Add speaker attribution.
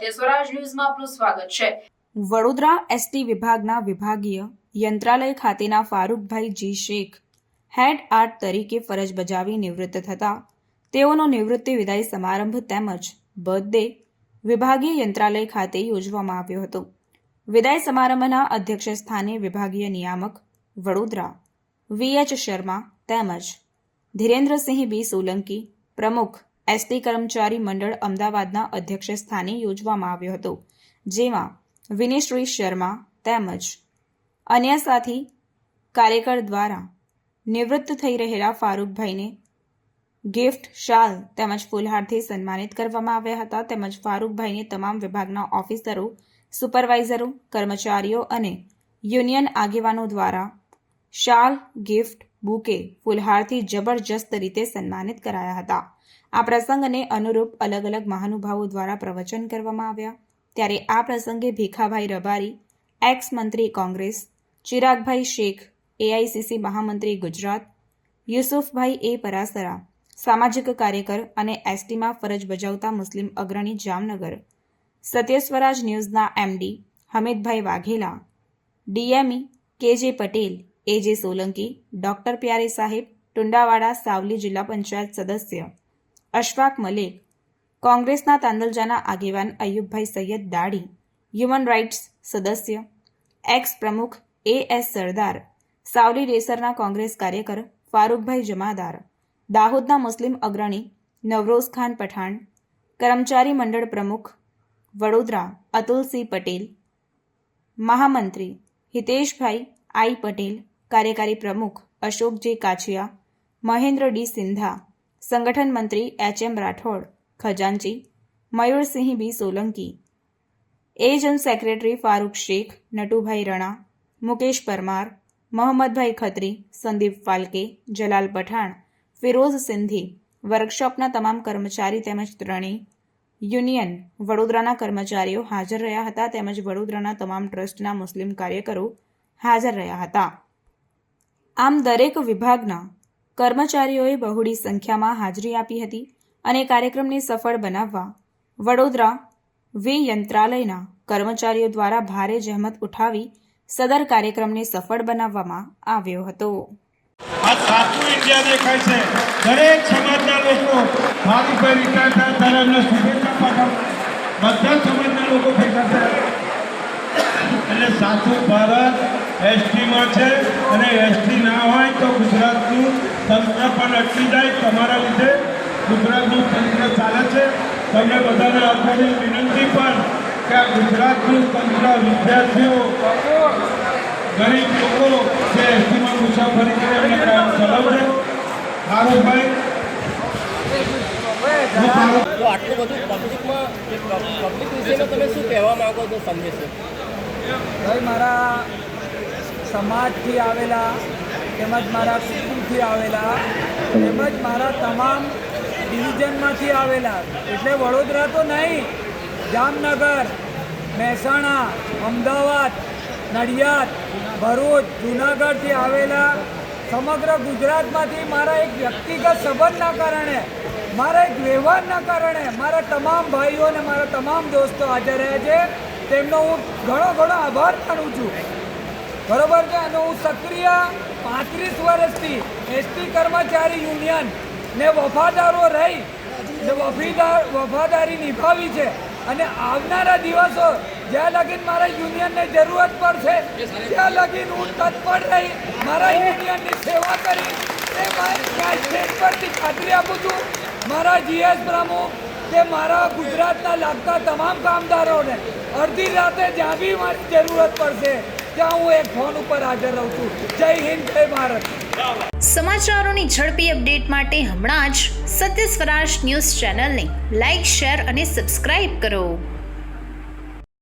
Speaker 1: સત્ય સ્વરાજ ન્યૂઝમાં આપનું સ્વાગત છે।
Speaker 2: વડોદરા એસટી વિભાગના વિભાગીય યંત્રાલય ખાતેના ફારૂકભાઈ જી શેખ હેડ આર્ટ તરીકે ફરજ બજાવી નિવૃત્ત થતા તેઓનો નિવૃત્તિ વિદાય સમારંભ તેમજ બર્થડે વિભાગીય યંત્રાલય ખાતે યોજવામાં આવ્યો હતો। વિદાય સમારંભના અધ્યક્ષ સ્થાને વિભાગીય નિયામક વડોદરા વીએચ શર્મા તેમજ ધીરેન્દ્રસિંહ બી સોલંકી પ્રમુખ એસટી કર્મચારી મંડળ અમદાવાદના અધ્યક્ષ સ્થાને યોજવામાં આવ્યો હતો, જેમાં વિનેશ્રી શર્મા તેમજ અન્ય સાથી કાર્યકર દ્વારા નિવૃત્ત થઈ રહેલા ફારૂકભાઈને ગિફ્ટ, શાલ તેમજ ફૂલહારથી સન્માનિત કરવામાં આવ્યા હતા। તેમજ ફારૂકભાઈને તમામ વિભાગના ઓફિસરો, સુપરવાઇઝરો, કર્મચારીઓ અને યુનિયન આગેવાનો દ્વારા શાલ, ગિફ્ટ, બુકે, ફૂલહારથી જબરજસ્ત રીતે સન્માનિત કરાયા હતા। આ પ્રસંગને અનુરૂપ અલગ અલગ મહાનુભાવો દ્વારા પ્રવચન કરવામાં આવ્યા। ત્યારે આ પ્રસંગે ભીખાભાઈ રબારી, એક્સ મંત્રી કોંગ્રેસ, ચિરાગભાઈ શેખ, એઆઈસીસી મહામંત્રી ગુજરાત, યુસુફભાઈ એ પરાસરા, સામાજિક કાર્યકર અને એસટીમાં ફરજ બજાવતા મુસ્લિમ અગ્રણી જામનગર, સત્ય સ્વરાજ ન્યૂઝના એમડી હમીદભાઈ વાઘેલા, ડીએમઈ કેજે પટેલ, એજે સોલંકી, ડોક્ટર પ્યારે સાહેબ, ટુંડાવાડા સાવલી જિલ્લા પંચાયત સદસ્ય અશફાક મલિક, કોંગ્રેસના તાંદલજાના આગેવાન અયુબભાઈ સૈયદ દાડી, હ્યુમન રાઇટ્સ સદસ્ય એક્સ પ્રમુખ એએસ સરદાર, સાવલી રેસરના કોંગ્રેસ કાર્યકર ફારૂકભાઈ જમાદાર, દાહોદના મુસ્લિમ અગ્રણી નવરોઝ ખાન પઠાણ, કર્મચારી મંડળ પ્રમુખ વડોદરા અતુલસિંહ પટેલ, મહામંત્રી હિતેશભાઈ આઈ પટેલ, કાર્યકારી પ્રમુખ અશોક જે કાછિયા, મહેન્દ્ર ડી સિંધા, સંગઠન મંત્રી એચ.એમ. રાઠોડ, ખજાનચી મયુરસિંહ બી સોલંકી, એજન્ટ સેક્રેટરી ફારૂક શેખ, નટુભાઈ રણા, મુકેશ પરમાર, મોહમ્મદભાઈ ખત્રી, સંદીપ ફાલ્કે, જલાલ પઠાણ, ફિરોઝ સિંધી, વર્કશોપના તમામ કર્મચારી તેમજ ત્રણેય યુનિયન વડોદરાના કર્મચારીઓ હાજર રહ્યા હતા તેમજ વડોદરાના તમામ ટ્રસ્ટના મુસ્લિમ કાર્યકરો હાજર રહ્યા હતા। આમ દરેક વિભાગના કર્મચારીઓએ બહોળી સંખ્યામાં હાજરી આપી હતી અને કાર્યક્રમને સફળ બનાવવા વડોદરા વી યંત્રાલયના કર્મચારીઓ દ્વારા ભારે જહેમત ઉઠાવી સદર કાર્યક્રમને સફળ બનાવવામાં આવ્યો હતો।
Speaker 3: આ સાચું ઇન્ડિયા દેખાય છે। દરેક સમાજના લોકો ફારૂકભાઈ રિટાયર થયા ત્યારે એમને શુભેચ્છા પાઠવવા બધા સમાજના લોકો ભેગા થયા। એટલે સાચું ભારત એસટીમાં છે અને એસટી ના હોય તો ગુજરાતનું તંત્ર પણ અટકી જાય। તમારા લીધે ગુજરાતનું તંત્ર ચાલે છે। તમને બધાને અર્થની વિનંતી પણ કે આ ગુજરાતનું તંત્ર વિદ્યાર્થીઓ, ગરીબ લોકો જે એસટીમાં મુસાફરી કરે એમને કાયમ ચલાવશે। ફારૂકભાઈ
Speaker 4: તો આટલું બધું પબ્લિક વિશેનો તમે શું કહેવા માંગો છો સંદેશો?
Speaker 5: ભાઈ, મારા સમાજથી આવેલા તેમજ મારા કુટુંબથી આવેલા તેમજ મારા તમામ ડિવિઝનમાંથી આવેલા, એટલે વડોદરા તો નહીં, જામનગર, મહેસાણા, અમદાવાદ, નડિયાદ, ભરૂચ, જૂનાગઢથી આવેલા સમગ્ર ગુજરાતમાંથી મારા એક વ્યક્તિગત સંબંધના કારણે, મારા એક વ્યવહારના કારણે મારા તમામ ભાઈઓ અને મારા તમામ દોસ્તો હાજર રહ્યા છે। તેમનો હું ઘણો આભાર માનું છું, બરોબર છે। અને હું સક્રિય 35 વર્ષથી એસટી કર્મચારી યુનિયન ને વફાદારો રહી વફાદારી નિભાવી છે અને આવનારા દિવસો જ્યાં લગીન મારા યુનિયનને જરૂરત પડશે ત્યાં લગીન હું તત્પર રહી મારા યુનિયનની સેવા કરી એ સ્ટેજ પરથી ખાતરી આપું છું। મારા જીએસ પ્રમુખ કે મારા ગુજરાતના લાગતા તમામ કામદારોને અડધી રાતે જ્યાં બી મારી જરૂરત પડશે ત્યાં હું એક ફોન ઉપર હાજર રહું છું। જય હિન્દ, જય ભારત।
Speaker 6: સમાચારોની ઝડપી અપડેટ માટે હમણાં જ સત્ય સ્વરાજ ન્યૂઝ ચેનલને લાઇક, શેર અને સબસ્ક્રાઇબ કરો।